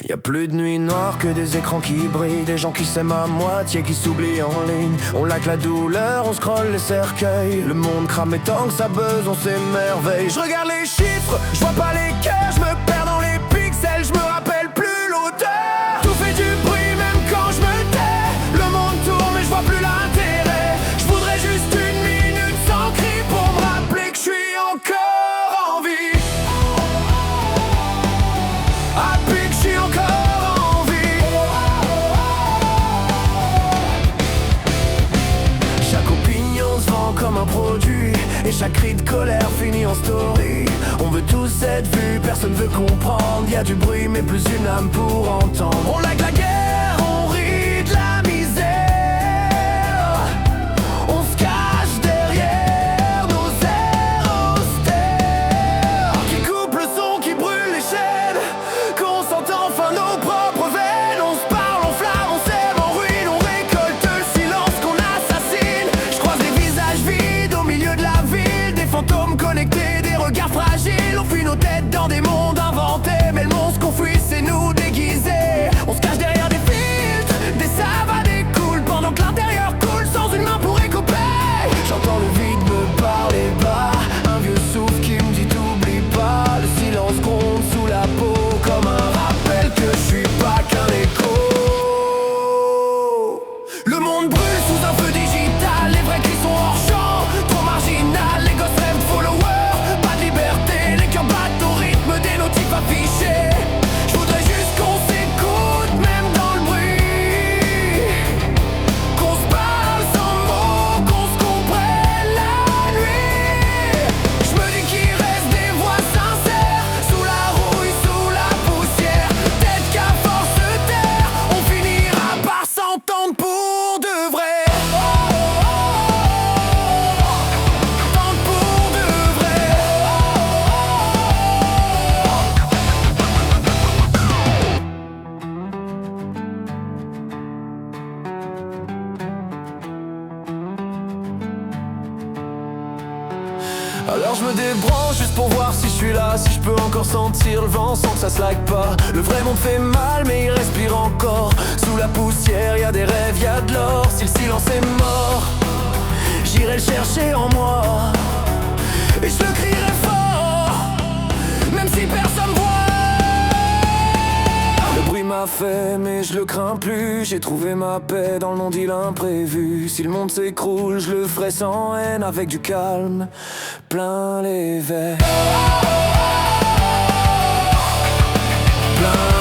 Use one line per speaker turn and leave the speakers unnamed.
Y a plus de nuit noire que des écrans qui brillent, des gens qui s'aiment à moitié, qui s'oublient en ligne. On laque la douleur, on scrolle les cercueils. Le monde crame et tant que ça buzz, on s'émerveille. Je regarde les chiffres, je vois pas les cœurs, je me perds dans les pixels, je me rappelle plus l'auteur. Tout fait du bruit même quand je me tais. Le monde tourne mais je vois plus l'intérêt. Je voudrais juste une minute sans cri pour me rappeler que je suis encore en vie. Happy que je suis encore en vie. Chaque opinion se vend comme un produit, et chaque cri de colère finit en story. On veut tous être vus, personne veut comprendre. Y a du bruit mais plus une âme pour entendre. On like la guerre, on rit de la misère. On se cache derrière nos airs austères qui coupent le son, qui brûle les chaînes. Qu'on s'entend enfin nos propres veines. On se parle, on flamme, on s'aime en ruine. On récolte le silence qu'on assassine. Je croise des visages vides au milieu de la ville, des fantômes connectés, des regards fragiles. On fuit nos têtes dans des mondes inventés, mais le monstre qu'on fuit c'est nous déguisés. On se cache derrière des filtres, des savanes découlent pendant que l'intérieur coule sans une main pour écouper. J'entends le vide me parler bas, un vieux souffle qui me dit t'oublie pas. Le silence gronde sous la peau comme un rappel que je suis pas qu'un écho. Le monde brûle sous un feu digital, les vrais cris sont hors champ, trop marginal. Les gosses rêvent de followers, pas de liberté, les cœurs battent au rythme des notifs affichés. Je voudrais juste qu'on s'écoute même dans le bruit, qu'on se parle sans mots, qu'on se comprenne la nuit. Je me dis qu'il reste des voix sincères sous la rouille, sous la poussière. Peut-être qu'à force de taire, on finira par s'entendre pour de vrai. S'entendre pour de vrai. Alors je me débranche juste pour voir si je suis là, si je peux encore sentir le vent sans que ça se laque pas. Le vrai monde fait mal mais il respire encore. Sous la poussière y a des rêves, y a de l'or. Si le silence est mort, j'irai le chercher en moi, et je le crierai fort, même si personne voit. Le bruit m'a fait mais je le crains plus. J'ai trouvé ma paix dans le monde il imprévu. Si le monde s'écroule je le ferai sans haine, avec du calme plein les verres, plein